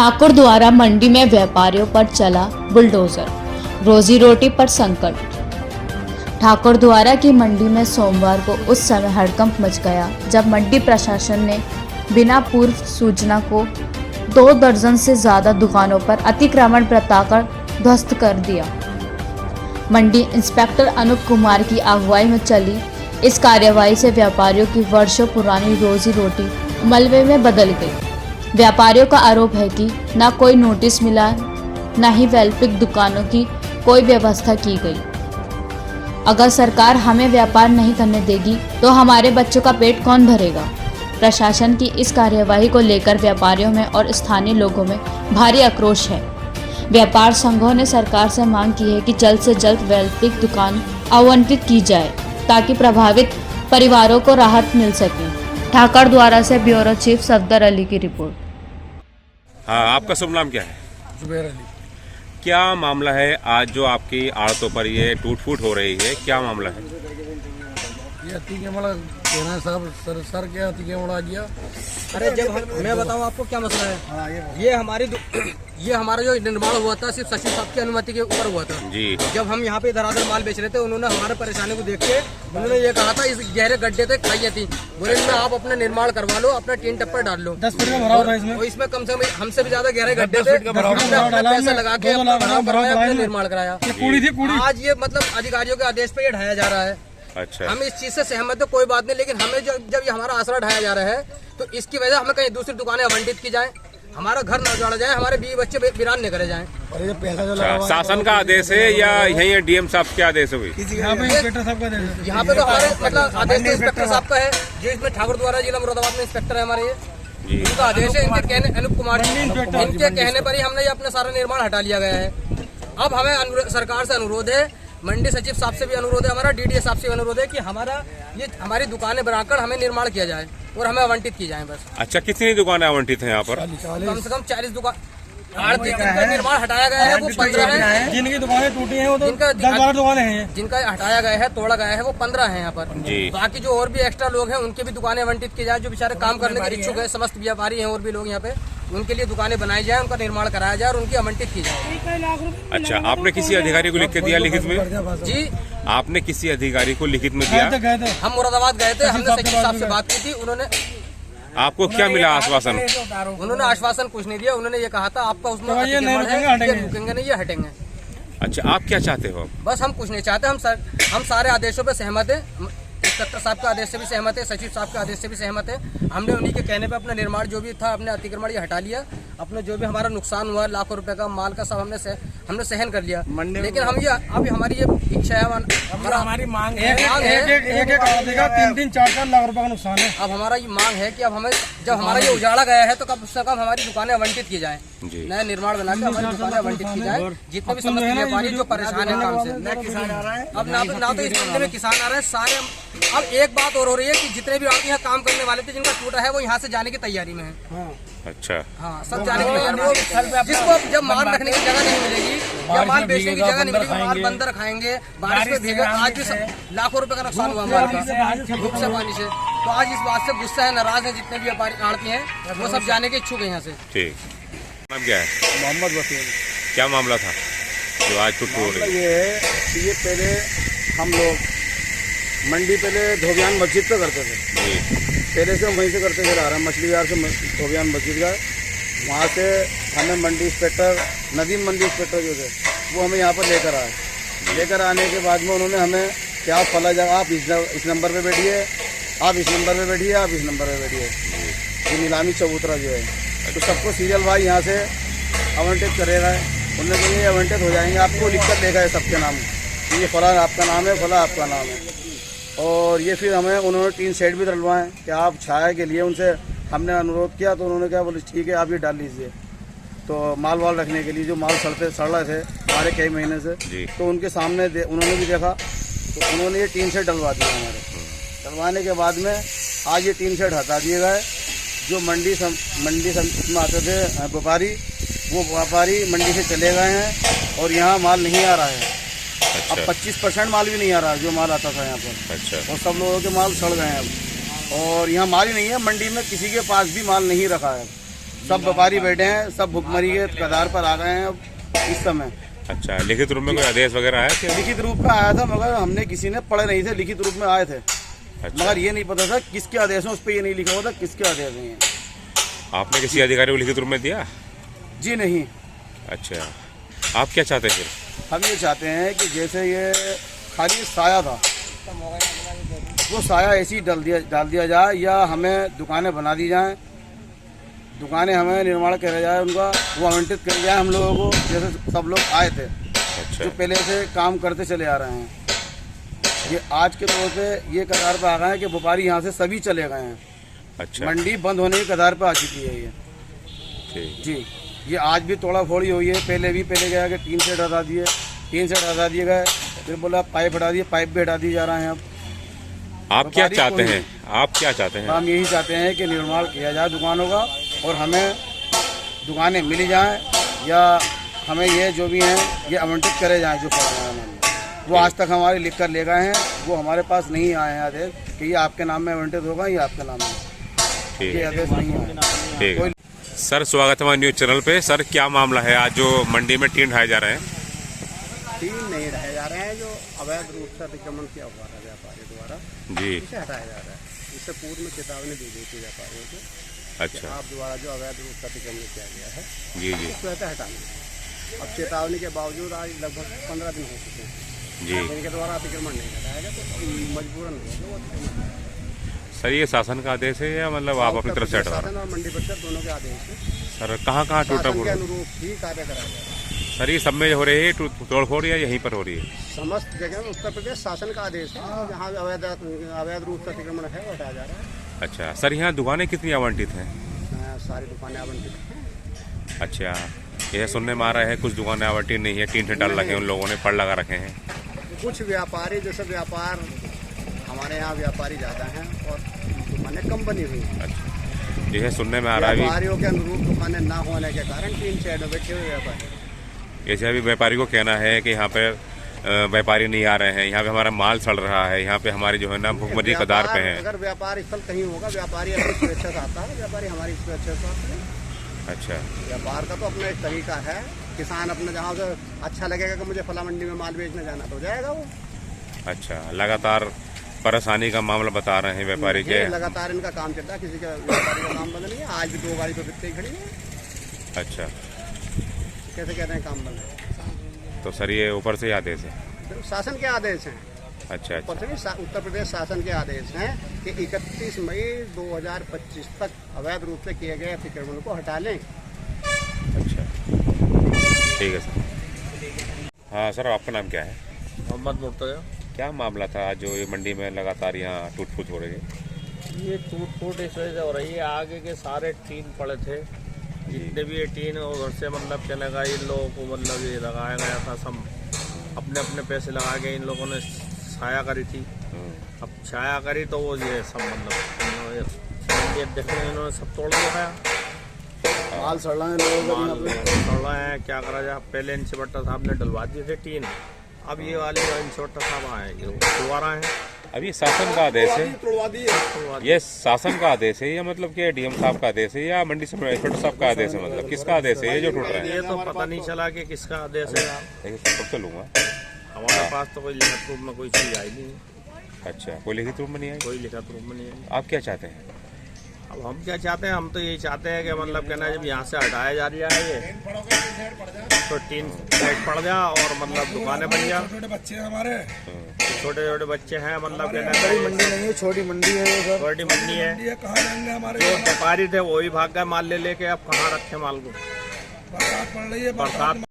ठाकुर द्वारा मंडी में व्यापारियों पर चला बुलडोजर, रोजी रोटी पर संकट। ठाकुर द्वारा की मंडी में सोमवार को उस समय हड़कंप मच गया जब मंडी प्रशासन ने बिना पूर्व सूचना को 2 दर्जन से ज्यादा दुकानों पर अतिक्रमण बताकर ध्वस्त कर दिया। मंडी इंस्पेक्टर अनूप कुमार की अगुवाई में चली इस कार्यवाही से व्यापारियों की वर्षों पुरानी रोजी रोटी मलबे में बदल गई। व्यापारियों का आरोप है कि न कोई नोटिस मिला, न ही वैकल्पिक दुकानों की कोई व्यवस्था की गई। अगर सरकार हमें व्यापार नहीं करने देगी तो हमारे बच्चों का पेट कौन भरेगा। प्रशासन की इस कार्यवाही को लेकर व्यापारियों में और स्थानीय लोगों में भारी आक्रोश है। व्यापार संघों ने सरकार से मांग की है कि जल्द से जल्द वैकल्पिक दुकान आवंटित की जाए ताकि प्रभावित परिवारों को राहत मिल सके। ठाकुर द्वारा से ब्यूरो चीफ सफदर अली की रिपोर्ट। हाँ, आपका शुभ नाम क्या है? जुबैर अली। क्या मामला है आज जो आपकी आड़तों पर ये टूट फूट हो रही है, क्या मामला है? ये अतिक्रमण कहना है साहब, सर क्या अतिक्रमण आ गया। अरे जब मैं बताऊं आपको क्या मसला है। हाँ, ये हमारा जो निर्माण हुआ था सिर्फ सचिव साहब की अनुमति के ऊपर हुआ था जी। जब हम यहाँ पे धराधर माल बेच रहे थे उन्होंने हमारे परेशानी को देख के उन्होंने ये कहा था इस गहरे गड्ढे तक खाइए थी, बोले इनमें आप अपना निर्माण करवा लो, अपना टीन टप्पर डाल लो। 10 फीट का भराव था इसमें। और इसमें कम से कम हमसे भी ज्यादा गहरे गड्ढे थे, हमने पैसा लगा के अपना भराव करवाया, अपना निर्माण कराया। आज ये मतलब अधिकारियों के आदेश पे ये ढाया जा रहा है। अच्छा, हम इस चीज से सहमत है, कोई बात नहीं, लेकिन हमें जब ये हमारा आसरा ढाया जा रहा है तो इसकी वजह हमें कहीं दूसरी दुकानें आवंटित की जाए, हमारा घर न उजाड़ा जाए, हमारे बीवी बच्चे वीरान न करे जाए। और ये पैसा जो अच्छा, लगा हुआ है, शासन का आदेश है या यही डीएम साहब के आदेश हुई? यहाँ पे इंस्पेक्टर साहब का आदेश है। यहाँ पे तो हमारे मतलब आदेश तो इंस्पेक्टर साहब का है, जो इसमें ठाकुर द्वारा जिला मुरादाबाद में इंस्पेक्टर है हमारे, ये उनका आदेश है। इनके कहने अनूप कुमार जी, इनके कहने पर ही हमने ये अपना सारा निर्माण हटा लिया गया है। अब हमें सरकार से अनुरोध है, मंडी सचिव साहब से भी अनुरोध है, हमारा डीडीए साहब से भी अनुरोध है कि हमारी दुकानें बनाकर हमें निर्माण किया जाए और हमें आवंटित की जाए बस। अच्छा, कितनी दुकानें आवंटित हैं यहाँ पर? कम से कम 40 दुकान जिनका निर्माण हटाया गया है वो 15 है। जिनकी दुकानें टूटी हैं वो तो जिनका 10-12 दुकानें हैं। जिनका हटाया गया है, तोड़ा गया है, वो 15 है यहाँ पर। जी। बाकी जो और भी एक्स्ट्रा लोग हैं उनके भी दुकानें आवंटित की जाए, जो बेचारे काम करने के इच्छुक है, समस्त व्यापारी हैं और भी लोग यहाँ पे, उनके लिए दुकानें बनाई जाए, उनका निर्माण कराया जाए और उनकी आवंटित की जाए। अच्छा, आपने किसी अधिकारी को लिख के दिया लिखित में? जी, आपने किसी अधिकारी को लिखित में दिया? हम मुरादाबाद गए थे, हमने सचिव साहब से बात की थी, उन्होंने आपको क्या मिला आश्वासन? उन्होंने आश्वासन कुछ नहीं दिया, उन्होंने ये कहा था आपका उसमें अतिक्रमण है, ये रुकेंगे नहीं, ये हटेंगे। अच्छा, आप क्या चाहते हो? बस हम कुछ नहीं चाहते, हम सारे आदेशों पे सहमत है, इंस्पेक्टर साहब के आदेश से भी सहमत है, सचिव साहब के आदेश से भी सहमत है। हमने उन्हीं के कहने पे अपना निर्माण जो भी था, अपने अतिक्रमण ये हटा लिया, अपने जो भी हमारा नुकसान हुआ लाखों रुपए का माल का सब हमने सहन कर लिया। लेकिन हम ये अब हमारी ये इच्छा है, हमारी मांग है, एक 3-4 लाख रुपए का नुकसान है। अब हमारा ये मांग है कि अब हमें जब हमारा ये उजाड़ा गया है तो कम से कम हमारी दुकानें आवंटित की जाए, नया निर्माण बना के हमारी दुकानें आवंटित की जाए। जितने भी समस्त व्यापारी जो परेशान है काम से, अब ना तो इस मंडी में किसान आ रहे हैं सारे। अब एक बात और हो रही है कि जितने भी यहाँ काम करने वाले थे जिनका टूटा है वो यहाँ से जाने की तैयारी में है। अच्छा, हाँ, सब जाने की तैयारी में, जिसको जब माल रखने की जगह नहीं मिलेगी या माल बेचने की जगह नहीं मिलेगी, माल बंदर खाएंगे, बारिश में भीगे। आज भी लाखों रुपए का नुकसान हुआ माल का धूप से पानी से, तो आज इस बात से गुस्सा है, नाराज है, जितने भी व्यापारी आड़ती हैं वो सब जाने के इच्छुक है यहाँ से। ठीक। नाम क्या है? मोहम्मद वसीम। क्या मामला था जो आज टूट फूट हो रही है? ये है कि ये पहले हम लोग मंडी पहले धोबियान मस्जिद पे करते थे, पहले से हम वहीं से करते चला रहे हैं, मछली बाजार से धोबियान मस्जिद गए, वहाँ से हमें मंडी इंस्पेक्टर नदीम मंडी इंस्पेक्टर जो थे वो हमें यहाँ पर लेकर आए। लेकर आने के बाद में उन्होंने हमें क्या फला जगह आप इस नंबर पे बैठिए, आप इस नंबर पे बैठिए, आप इस नंबर पे बैठिए, ये नीलामी चबूतरा जो है, तो सबको सीरियल वाइज यहाँ से आवंटित करेगा। उन्होंने कहा ये आवंटित हो जाएंगे, आपको लिख कर देगा सबके नाम, ये फला आपका नाम है, फला आपका नाम है। और ये फिर हमें उन्होंने 3 सेट भी डलवाएं कि आप छाया के लिए उनसे हमने अनुरोध किया, तो उन्होंने क्या बोले ठीक है आप ये डाल लीजिए। तो माल वाल रखने के लिए जो माल सड़ रहे थे हमारे कई महीने से, तो उनके सामने उन्होंने भी देखा, तो उन्होंने ये 3 सेट डलवा दिए हमारे। डलवाने के बाद में आज ये 3 सेट हटा दिए गए। जो मंडी में आते थे व्यापारी, वो व्यापारी मंडी से चले गए हैं और यहाँ माल नहीं आ रहा है। अच्छा। अब 25% माल भी नहीं आ रहा है जो माल आता था यहाँ पर। अच्छा। और सब लोगों के माल सड़ गए हैं अब, और यहाँ माल ही नहीं है, मंडी में किसी के पास भी माल नहीं रखा है। सब व्यापारी बैठे हैं, सब भुखमरी के कगार पर आ गए हैं अब इस समय। अच्छा, लिखित रूप में कोई आदेश वगैरह आया क्या? लिखित रूप में आया था मगर हमने किसी ने पढ़े नहीं थे, लिखित रूप में आए थे अच्छा, मगर ये नहीं पता था किसके आदेश हैं, उस पर ये नहीं लिखा हुआ था किसके आदेश हैं। आपने किसी अधिकारी को लिखित रूप में दिया? जी नहीं, अच्छा, आप क्या चाहते हैं फिर? हम ये चाहते हैं कि जैसे ये खाली साया था, वो साया ऐसे ही डाल दिया जाए या हमें दुकानें बना दी जाएं, दुकानें हमें निर्माण करा जाए, उनका वो आवंटित कर जाए हम लोगों को, जैसे सब लोग आए थे अच्छा, जो पहले से काम करते चले आ रहे हैं। ये आज के दौर पे ये कगार पे आ गए हैं कि व्यापारी यहाँ से सभी चले गए हैं, अच्छा, मंडी बंद होने की कगार पे आ चुकी है ये ठीक, जी। ये आज भी तोड़ा फोड़ी हुई है, पहले गया कि टीन सेट हटा दिए, टीन सेट हटा दिए गए, फिर बोला पाइप हटा दिए, पाइप भी हटा दिए जा रहे हैं। अब आप क्या व्यापारी चाहते को हैं? आप क्या चाहते हैं? हम यही चाहते हैं कि निर्माण किया जाए दुकानों का और हमें दुकानें मिल जाएं या हमें ये जो भी हैं ये आवंटित करे जाएं। जो वो आज तक हमारे लिख कर ले गए हैं, वो हमारे पास नहीं आए हैं आदेश कि ये आपके नाम में आवंटित होगा, ये आपके नाम में, ठीक ये है, आदेश नहीं आए। ठीक है। सर, स्वागत है हमारे न्यूज चैनल पे। सर, क्या मामला है आज जो मंडी में टीन ढाए जा रहे हैं? टीन नहीं रहे जा रहे हैं, जो अवैध रूप से अतिक्रमण किया हुआ है व्यापारी द्वारा, जी, इसे हटाया जा रहा है। इससे पूर्व में चेतावनी दी गई थी व्यापारियों को कि अच्छा, आप द्वारा जो अवैध रूप से अतिक्रमण किया गया है जी जी उसको रहता हटाना। अब चेतावनी के बावजूद आज लगभग 15 दिन हो चुके हैं, जी। इनके द्वारा अतिक्रमण नहीं हटाएगा तो मजबूरन होगा वो अतिक्रमण। सर, ये शासन का आदेश है या मतलब आप अपनी तरफ से हटवा रहे हैं? शासन और मंडी परिषद दोनों के आदेश है, सर, कहाँ कहाँ टूटा शासन के फूटा? अनुरूप ही कार्य कराया जा रहा है। सर, ये सब में हो रही है तोड़फोड़ या यहीं पर हो रही है? समस्त जगह में उत्तर प्रदेश शासन का आदेश है, जहाँ अवैध रूप से अतिक्रमण है वो हटाया जा रहा है। अच्छा, सर, यहाँ दुकानें कितनी आवंटित हैं? सारी दुकानें आवंटित हैं। अच्छा, यह सुनने में आ रहा है कुछ दुकानें आवंटित नहीं है, टीन से डाल रखे हैं, उन लोगों ने पड़ लगा रखे हैं। कुछ व्यापारी जैसे व्यापार हमारे यहाँ व्यापारी ज़्यादा हैं और दुकानें कम बनी हुई हैं। अच्छा, यह सुनने में आ रहा है व्यापारियों के अनुरूप दुकानें ना होने के कारण टीन शेड में बैठे हुए व्यापारी। जैसे अभी व्यापारी को कहना है कि यहाँ पे व्यापारी नहीं आ रहे हैं, यहाँ पे हमारा माल सड़ रहा है, यहाँ पे हमारी जो है ना भुखमरी कगार पे है। अगर व्यापार स्थल कहीं होगा, व्यापारी अपनी स्वेच्छा से आता है, व्यापारी हमारी स्वेच्छा से आता है। अच्छा, व्यापार का तो अपना एक तरीका है, किसान अपने जहाँ से अच्छा लगेगा कि मुझे फला मंडी में माल बेचने जाना तो जाएगा वो। अच्छा, लगातार परेशानी का मामला बता रहे हैं व्यापारी के? लगातार इनका काम चलता है, किसी का व्यापारी का काम बंद नहीं है। आज भी 2 गाड़ी पे बिकते ही खड़ी है। अच्छा, कैसे कहते हैं काम बंद है? तो सर, ये ऊपर से ही आदेश है? तो शासन के आदेश हैं। अच्छा, अच्छा, उत्तर प्रदेश शासन के आदेश हैं कि 31 मई 2025 तक अवैध रूप से किए गए अतिक्रमण को हटा लें। अच्छा, ठीक है सर। हाँ सर, आपका नाम क्या है? मोहम्मद मुर्तजा। क्या मामला था आज जो ये मंडी में लगातार यहाँ टूट फूट हो रही है? ये टूट फूट इस वजह से हो रही है, आगे के सारे टीन पड़े थे, जितने भी ये टीन उधर से मतलब क्या लगा, इन लोगों को मतलब ये लगाया गया था, सब अपने अपने पैसे लगा के इन लोगों ने छाया करी थी। अब छाया करी तो वो ये सब मतलब ये देखने इन्होंने सब तोड़ दिया, माल सड़ रहा है लोगों का। तोड़ रहे हैं, क्या करा जाए। पहले इंस्पेक्टर साहब ने डलवा दिए थे टीन, अब ये वाले जो इंस्पेक्टर साहब आए ये दोबारा हैं। अब ये शासन का आदेश है? ये शासन का आदेश है या मतलब कि डीएम साहब का आदेश है या मंडी इंस्पेक्टर साहब का आदेश है? मतलब किसका आदेश है ये जो टूट रहा है? ये तो पता नहीं चला कि किसका आदेश है। देखिए, कब से लूँगा, हमारे पास तो कोई लिखित रूप में कोई चीज़ आई नहीं। अच्छा, कोई लिखित रूप में नहीं आई? कोई लिखित रूप में नहीं आई। आप क्या चाहते हैं? अब हम क्या चाहते हैं, हम तो यही चाहते हैं कि मतलब कहना जब यहाँ से हटाया जा रहा है ये तो टीन सेट पड़ जा और मतलब दुकानें बन जा। छोटे बच्चे हैं हमारे, छोटे छोटे बच्चे हैं, मतलब कहना बड़ी मंडी नहीं है, छोटी मंडी है ये सर। छोटी मंडी है। ये कहाँ जाएंगे हमारे? जो व्यापारी थे वही भाग गए माल ले लेके, अब कहाँ रखे माल को? बरसात पड़ रही है, बरसात